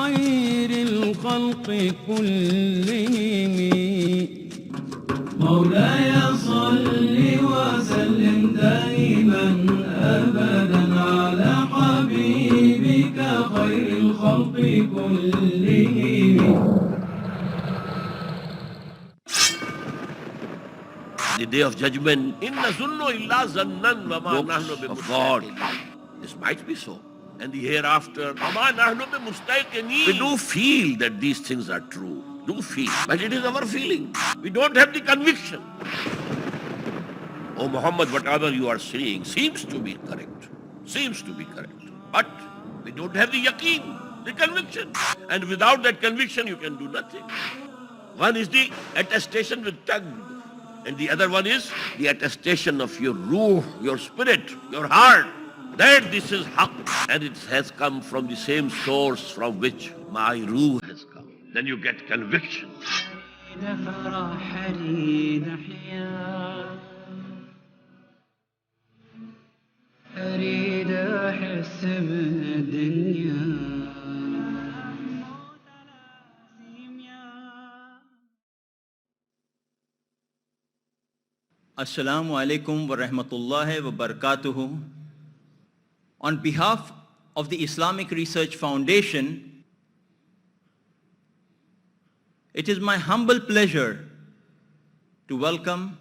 خير الخلق كلهم مولاي صل وسلم دائما أبدا على حبيبك خير الخلق كلهم. The day of judgment, inna zunnu illa zannan wa ma nahnu bimustaqinin. This might be so. And the hereafter, wa ma nahnu bimustaqinin. We do feel that these things are true. Do feel. But it is our feeling. We don't have the conviction. Oh Muhammad, whatever you are saying seems to be correct. Seems to be correct. But we don't have the yaqeen, the conviction. And without that conviction, you can do nothing. One is the attestation with tongue. And the other one is the attestation of your ruh, your spirit, your heart, that this is haqq, and it has come from the same source from which my ruh has come. Then you get conviction. Assalamu alaikum wa rahmatullahi wa barakatuhu. On behalf of the Islamic Research Foundation, it is my humble pleasure to welcome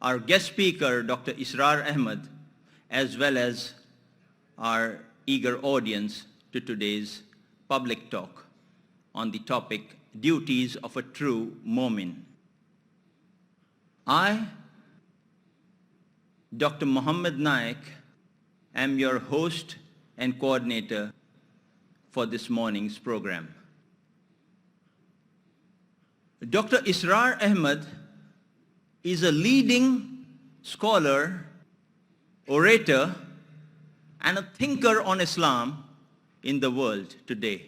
our guest speaker, Dr. Israr Ahmed, as well as our eager audience to today's public talk on the topic, Duties of a True Momin. I, Dr. Muhammad Naik, am your host and coordinator for this morning's program. Dr. Israr Ahmed is a leading scholar, orator, and a thinker on Islam in the world today.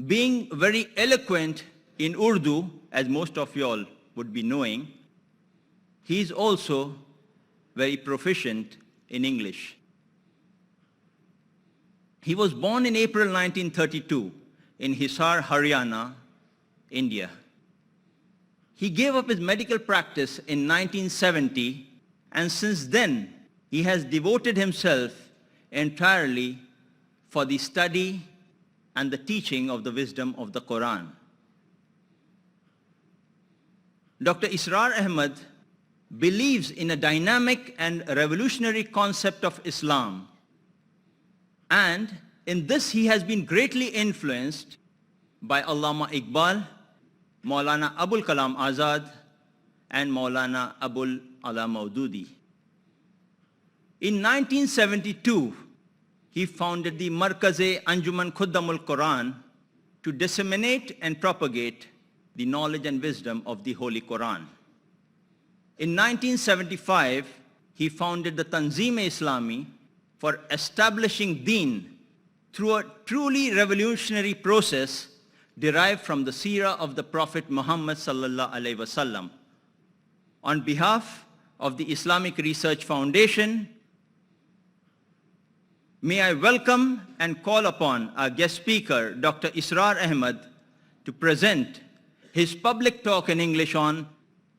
Being very eloquent in Urdu, as most of you all would be knowing, he is also very proficient in English. He was born in April 1932 in Hisar, Haryana, India. He gave up his medical practice in 1970, and since then he has devoted himself entirely for the study and the teaching of the wisdom of the Quran. Dr. Israr Ahmed believes in a dynamic and revolutionary concept of Islam, and in this he has been greatly influenced by Allama Iqbal, Maulana Abul Kalam Azad, and Maulana Abul Ala Maududi. In 1972, he founded the Markaz-e-Anjuman Khuddamul Quran to disseminate and propagate the knowledge and wisdom of the Holy Quran. In 1975, he founded the Tanzeem-e-Islami for establishing Deen through a truly revolutionary process derived from the seerah of the Prophet Muhammad sallallahu alaihi wasallam. On behalf of the Islamic Research Foundation, may I welcome and call upon our guest speaker, Dr. Israr Ahmed, to present his public talk in English on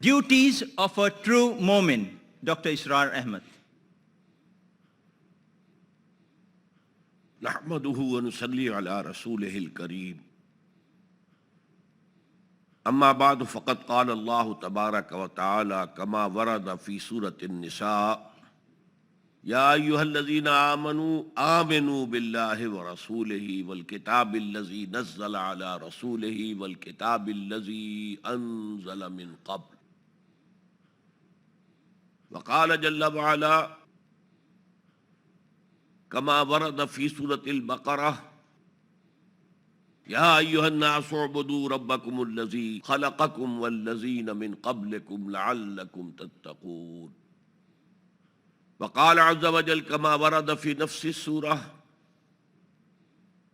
Duties of a True Momin. Dr. Israr Ahmed. نحمده ونصلي على رسوله الكريم أما بعد فقد قال الله تبارك وتعالى كما ورد في سورة النساء يا أيها الذين آمنوا بالله ورسوله والكتاب الذي نزل على رسوله والكتاب الذي أنزل من قبل وقال جل وعلا كما ورد في سورة البقرة يا أيها الناس اعبدوا ربكم الذي خلقكم والذين من قبلكم لعلكم تتقون وقال عز وجل كما ورد في نفس السورة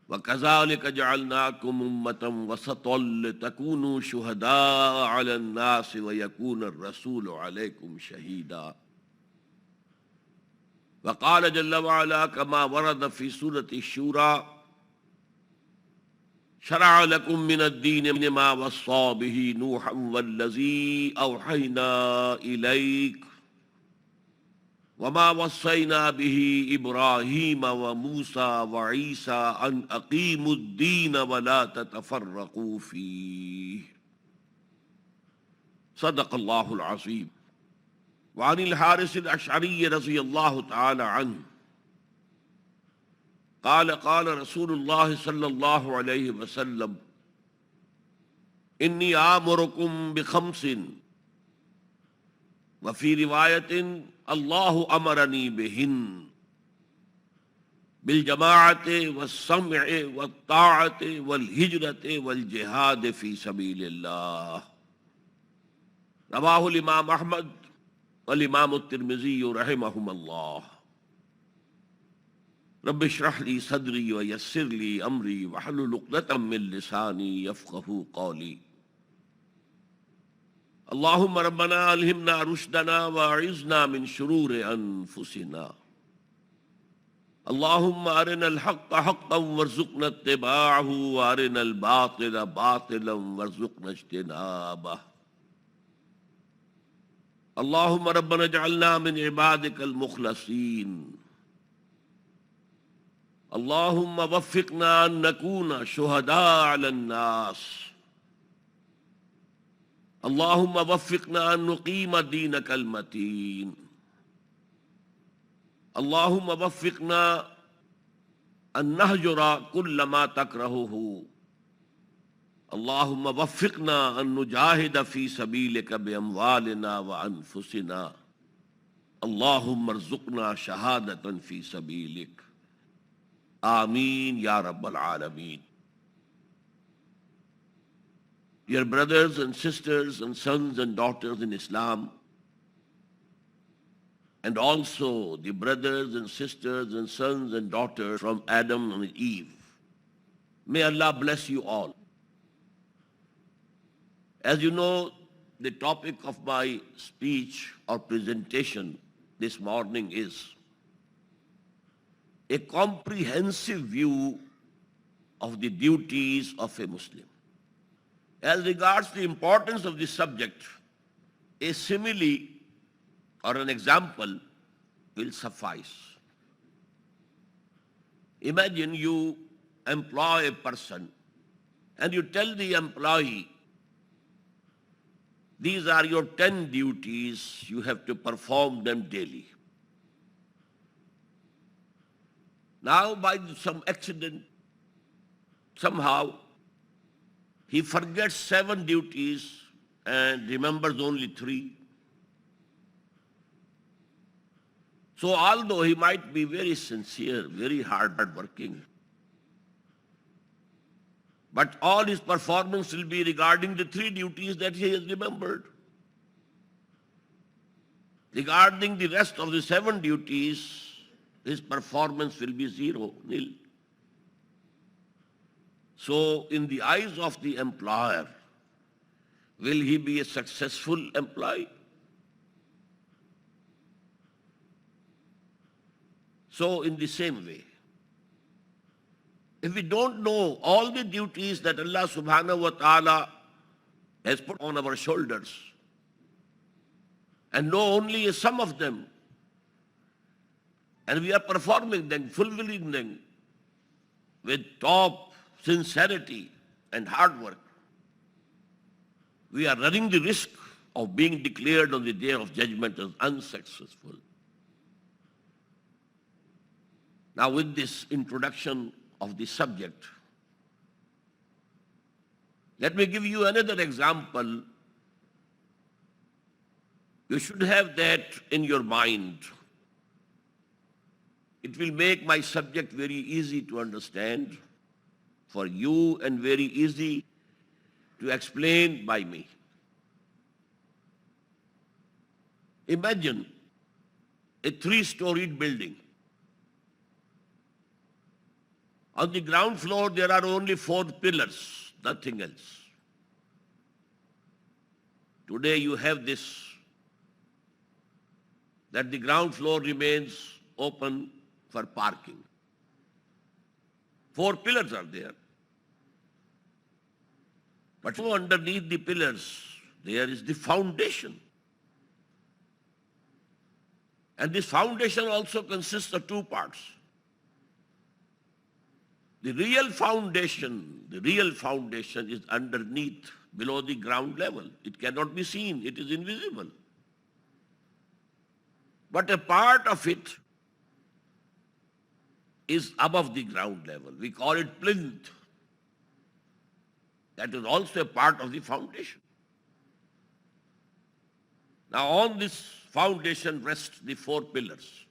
وكذلك جعلناكم أمة وسطا لتكونوا شهداء على الناس ويكون الرسول عليكم شهيدا وقال جل وعلا كما ورد في سورة الشورى شرع لكم من الدين ما وصى به نوحا والذي أوحينا إليك وما وصينا به إبراهيم وموسى وعيسى أن أقيموا الدين ولا تتفرقوا فيه صدق الله العظيم. وعن الحارث الأشعري رضي الله تعالى عنه قال قال رسول الله صلى الله عليه وسلم إني آمركم بخمس وفي رواية الله أمرني بهن بالجماعة والسمع والطاعة والهجرة والجهاد في سبيل الله. رواه الإمام أحمد والإمام الترمذي رحمهم الله. رب اشرح لي صدري ويسر لي أمري واحلل عقدة من لساني يفقهوا قولي. اللهم ربنا ألهمنا رشدنا وأعذنا من شرور أنفسنا. اللهم أرنا الحق حقا وارزقنا اتباعه وأرنا الباطل باطلا وارزقنا اجتنابه. اللهم ربنا اجعلنا من عبادك المخلصين. اللهم وفقنا أن نكون شهداء على الناس. اللهم وفقنا أن نقيم دينك المتين. اللهم وفقنا أن نهجر كل ما تكرهه. اللهم وفقنا أن نجاهد في سبيلك بأموالنا وأنفسنا. اللهم ارزقنا شهادة في سبيلك. آمین یا رب العالمین. Dear brothers and sisters and sons and daughters in Islam, and also the brothers and sisters and sons and daughters from Adam and Eve, may Allah bless you all. As you know, the topic of my speech or presentation this morning is a comprehensive view of the duties of a Muslim. As regards the importance of this subject, a simile or an example will suffice. Imagine you employ a person and you tell the employee, these are your 10 duties, you have to perform them daily. Now, by some accident, somehow, he forgets 7 duties and remembers only 3. So, although he might be very sincere, very hard-working, but all his performance will be regarding the 3 duties that he has remembered. Regarding the rest of the 7 duties, his performance will be 0, nil. So, in the eyes of the employer, will he be a successful employee? So, in the same way, if we don't know all the duties that Allah subhanahu wa ta'ala has put on our shoulders, and know only some of them, and we are performing them, fulfilling them with top sincerity and hard work, we are running the risk of being declared on the day of judgment as unsuccessful. Now, with this introduction of the subject, let me give you another example. You should have that in your mind. It will make my subject very easy to understand for you and very easy to explain by me. Imagine a 3-storied building. On the ground floor, there are only 4 pillars, nothing else. Today you have this, that the ground floor remains open for parking. 4 pillars are there. But underneath the pillars, there is the foundation. And this foundation also consists of 2 parts. The real foundation is underneath, below the ground level. It cannot be seen, it is invisible. But a part of it is above the ground level. We call it plinth. That is also a part of the foundation. Now on this foundation rests the 4 pillars.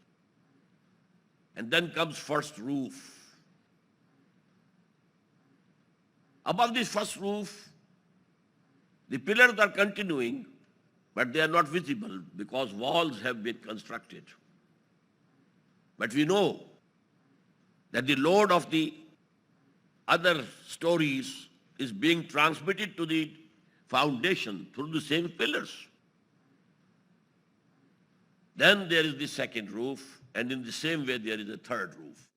And then comes first roof. Above this first roof, the pillars are continuing, but they are not visible because walls have been constructed. But we know that the load of the other stories is being transmitted to the foundation through the same pillars. Then there is the second roof, and in the same way there is a third roof.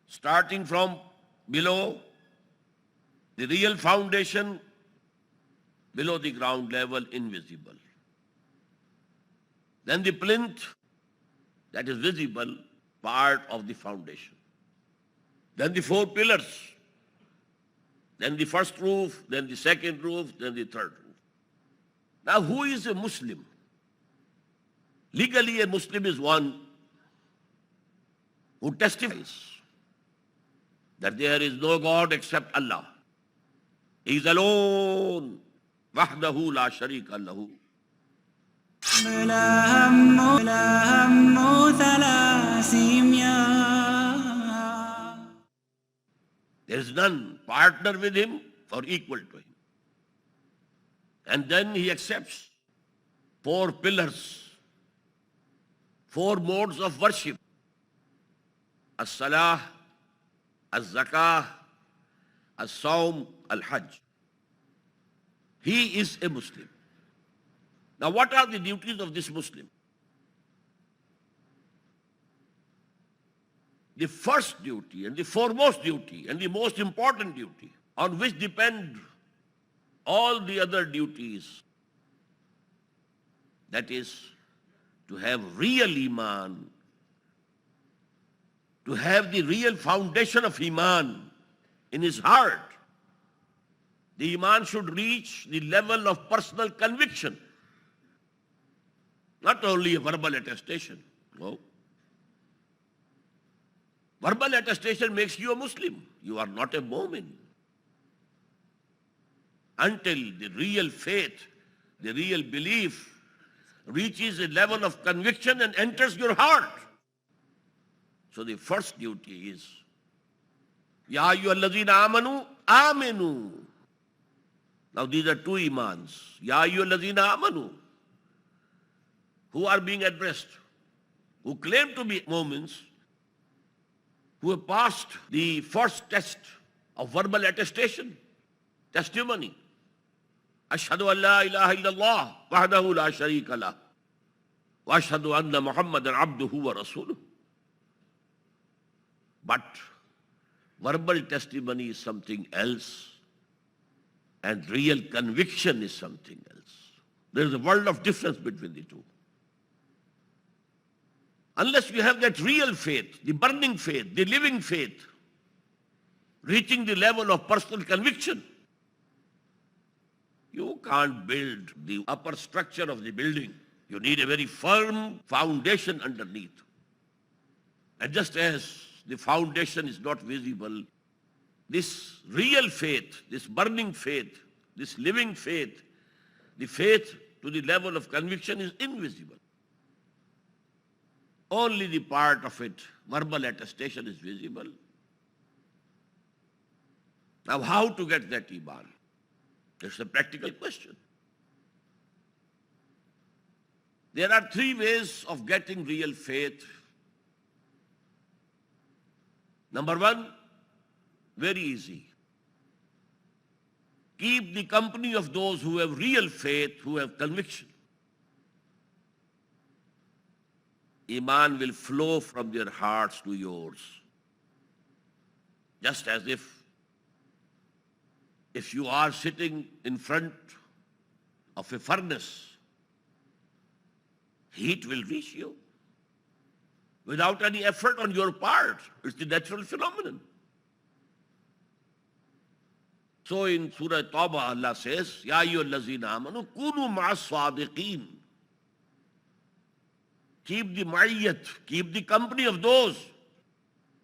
Starting from below, the real foundation, below the ground level, invisible. Then the plinth, that is visible, part of the foundation. Then the 4 pillars, then the first roof, then the second roof, then the third roof. Now who is a Muslim? Legally a Muslim is one who testifies that there is no God except Allah. He is alone. وحده لا شريك له. There is none partner with him or equal to him. And then he accepts 4 pillars, 4 modes of worship. As-salah, az-zakah, as-sawm, al-hajj. He is a Muslim. Now what are the duties of this Muslim? The first duty and the foremost duty and the most important duty on which depend all the other duties, that is to have real Iman, to have the real foundation of Iman in his heart. The Iman should reach the level of personal conviction, not only a verbal attestation. No. Verbal attestation makes you a Muslim. You are not a Mu'min. Until the real faith, the real belief reaches a level of conviction and enters your heart. So the first duty is, Ya ayyuhallazina amanu, aminu. Now these are 2 imans. Ya ayyuhallazina amanu. Who are being addressed? Who claim to be Mu'mins, who have passed the first test of verbal attestation, testimony. Ashhadu an la ilaha illallah, wahdahu la sharika lah, wa ashhadu anna Muhammadan abduhu wa rasuluh. But verbal testimony is something else, and real conviction is something else. There is a world of difference between the 2. Unless you have that real faith, the burning faith, the living faith, reaching the level of personal conviction, you can't build the upper structure of the building. You need a very firm foundation underneath. And just as the foundation is not visible, this real faith, this burning faith, this living faith, the faith to the level of conviction is invisible. Only the part of it, verbal attestation, is visible. Now how to get that Iman? It's a practical question. There are 3 ways of getting real faith. Number 1, very easy. Keep the company of those who have real faith, who have conviction. Iman will flow from their hearts to yours. Just as if you are sitting in front of a furnace, heat will reach you without any effort on your part. It's the natural phenomenon. So in Surah Tawbah, Allah says, Ya ayyuhallazina amanu kunu ma'as sadiqeen. Keep the ma'iyyat, keep the company of those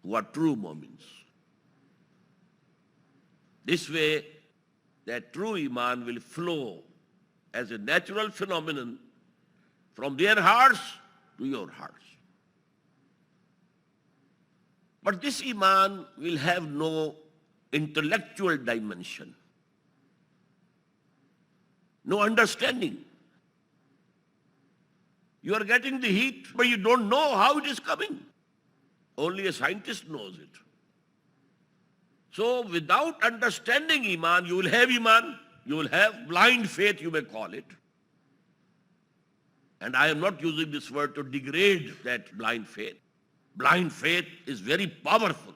who are true mu'mins. This way, that true iman will flow as a natural phenomenon from their hearts to your hearts. But this iman will have no intellectual dimension, no understanding. You are getting the heat, but you don't know how it is coming. Only a scientist knows it. So without understanding iman, you will have blind faith, you may call it. And I am not using this word to degrade that blind faith. Blind faith is very powerful.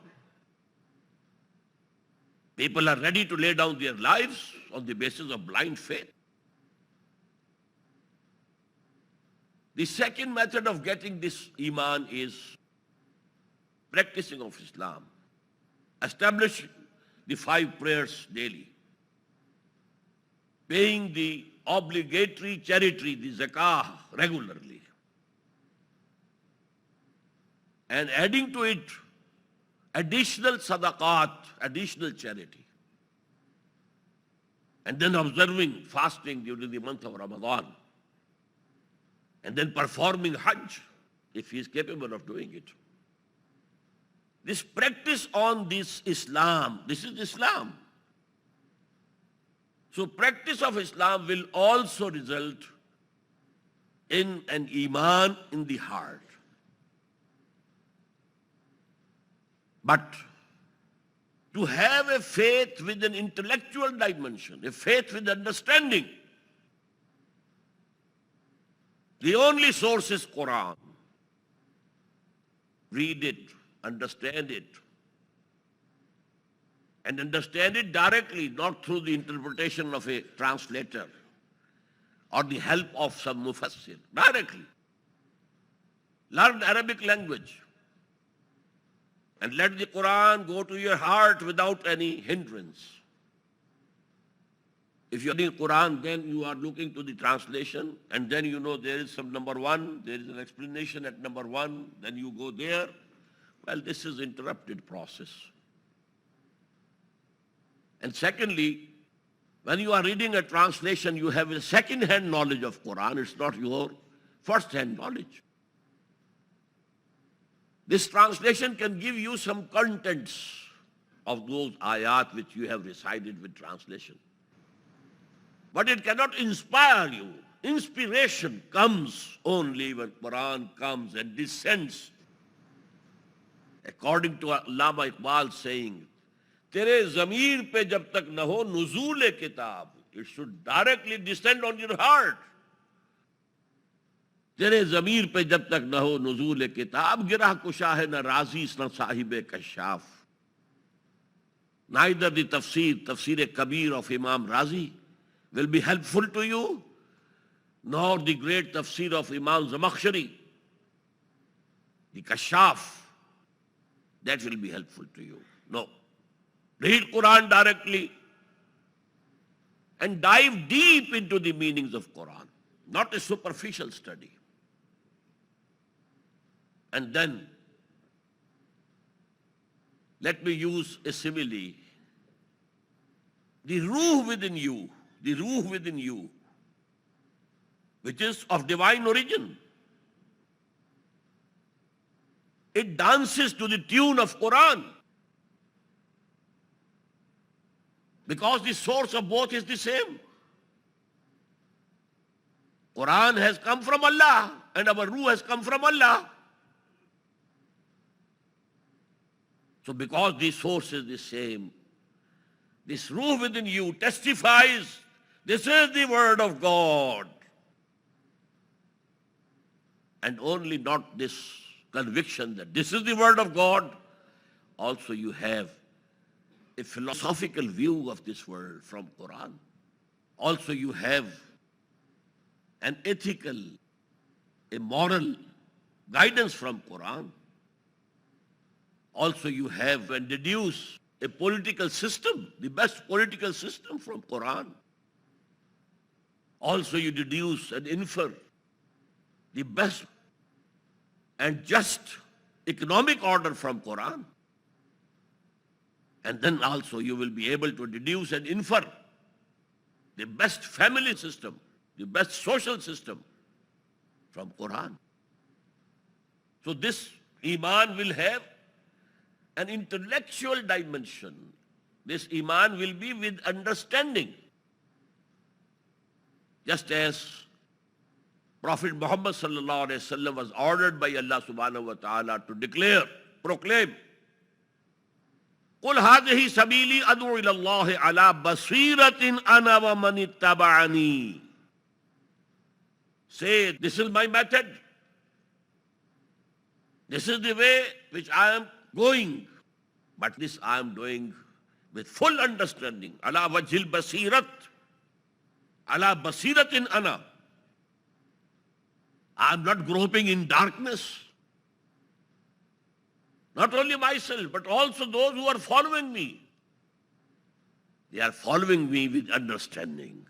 People are ready to lay down their lives on the basis of blind faith. The second method of getting this iman is practicing of Islam. Establish the 5 prayers daily. Paying the obligatory charity, the zakah, regularly. And adding to it additional sadaqat, additional charity. And then observing fasting during the month of Ramadan. And then performing Hajj, if he is capable of doing it. This practice on this Islam, this is Islam. So practice of Islam will also result in an iman in the heart. But to have a faith with an intellectual dimension, a faith with understanding, the only source is Quran. Read it, understand it. And understand it directly, not through the interpretation of a translator or the help of some mufassir. Directly. Learn Arabic language. And let the Quran go to your heart without any hindrance. If you are reading Quran, then you are looking to the translation, and then you know there is some number 1, there is an explanation at number 1, then you go there. Well, this is interrupted process. And secondly, when you are reading a translation, you have a second-hand knowledge of Quran. It's not your first-hand knowledge. This translation can give you some contents of those ayat which you have recited with translation. But it cannot inspire you. Inspiration comes only when Quran comes and descends. According to Allama Iqbal saying, Tere zamir pe jab tak na ho nuzul-e kitab. It should directly descend on your heart. Tere zamir pe jab tak na ho nuzul-e kitab, girah kusha hai na razi na sahib-e kashaf. Neither the Tafsir-e-Kabir of Imam Razi will be helpful to you, nor the great tafsir of Imam Zamakhshari, the Kashaf, that will be helpful to you. No. Read Quran directly and dive deep into the meanings of Quran, not a superficial study. And then, let me use a simile. The ruh within you, which is of divine origin, it dances to the tune of Quran. Because the source of both is the same. Quran has come from Allah and our ruh has come from Allah. So because the source is the same, this ruh within you testifies, this is the word of God. And only not this conviction that this is the word of God. Also you have a philosophical view of this world from Quran. Also you have an ethical, a moral guidance from Quran. Also you have and deduce a political system, the best political system from Quran. Also you deduce and infer the best and just economic order from Quran. And then also you will be able to deduce and infer the best family system, the best social system from Quran. So this Iman will have an intellectual dimension. This Iman will be with understanding. Just as Prophet Muhammad sallallahu alaihi wasallam was ordered by Allah subhanahu wa ta'ala to declare, proclaim, قُلْ هَذِهِ سَبِيلِي أَدْعُو إِلَى اللَّهِ عَلَى بَصِيرَةٍ أَنَا وَمَنِ اتَّبَعَنِي. Say, this is my method. This is the way which I am going. But this I am doing with full understanding. عَلَى وَجْهِ الْبَصِيرَةِ عَلَى بَصِيرَةٍ أَنَا. I am not groping in darkness. Not only myself, but also those who are following me. They are following me with understanding,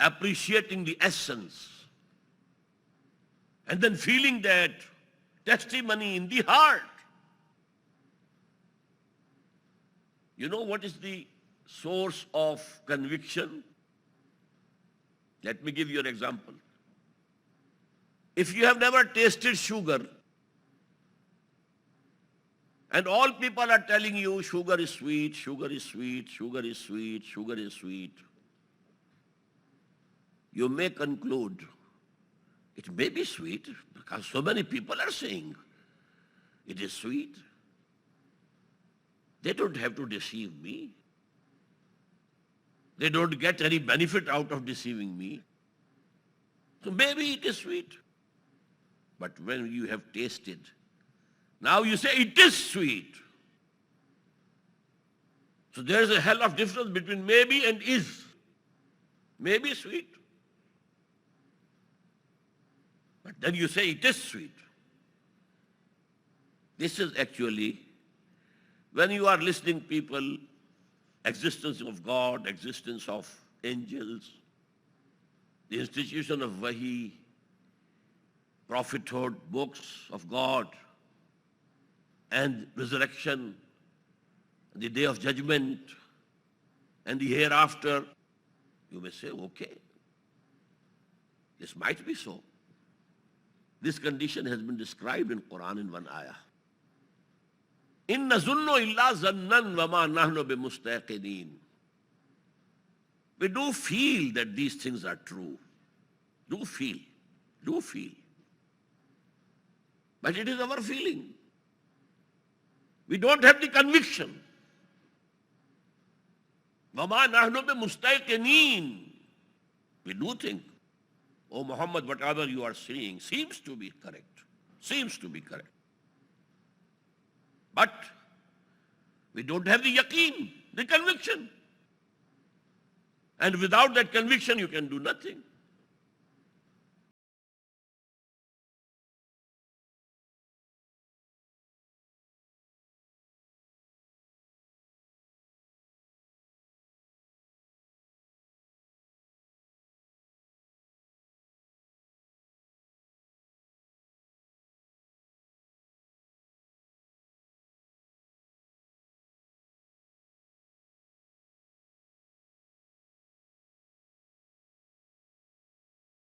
appreciating the essence, and then feeling that testimony in the heart. You know what is the source of conviction? Let me give you an example. If you have never tasted sugar, and all people are telling you sugar is sweet, sugar is sweet, sugar is sweet, sugar is sweet, you may conclude it may be sweet because so many people are saying it is sweet. They don't have to deceive me. They don't get any benefit out of deceiving me. So maybe it is sweet. But when you have tasted, now you say it is sweet. So there is a hell of difference between maybe and is. Maybe is sweet. But then you say it is sweet. This is actually, when you are listening people, existence of God, existence of angels, the institution of Wahi, prophethood, books of God, and resurrection, the day of judgment, and the hereafter, you may say, okay, this might be so. This condition has been described in Quran in one ayah. إِنَّ ظُنُّ إِلَّا ظَنًّا وَمَا نَحْنُ بِمُسْتَيْقِنِينَ. We do feel that these things are true. Do feel. But it is our feeling. We don't have the conviction. وَمَا نَحْنُ بِمُسْتَيْقِنِينَ. We do think, oh Muhammad, whatever you are saying seems to be correct. Seems to be correct. But we don't have the yaqeen, the conviction. And without that conviction, you can do nothing.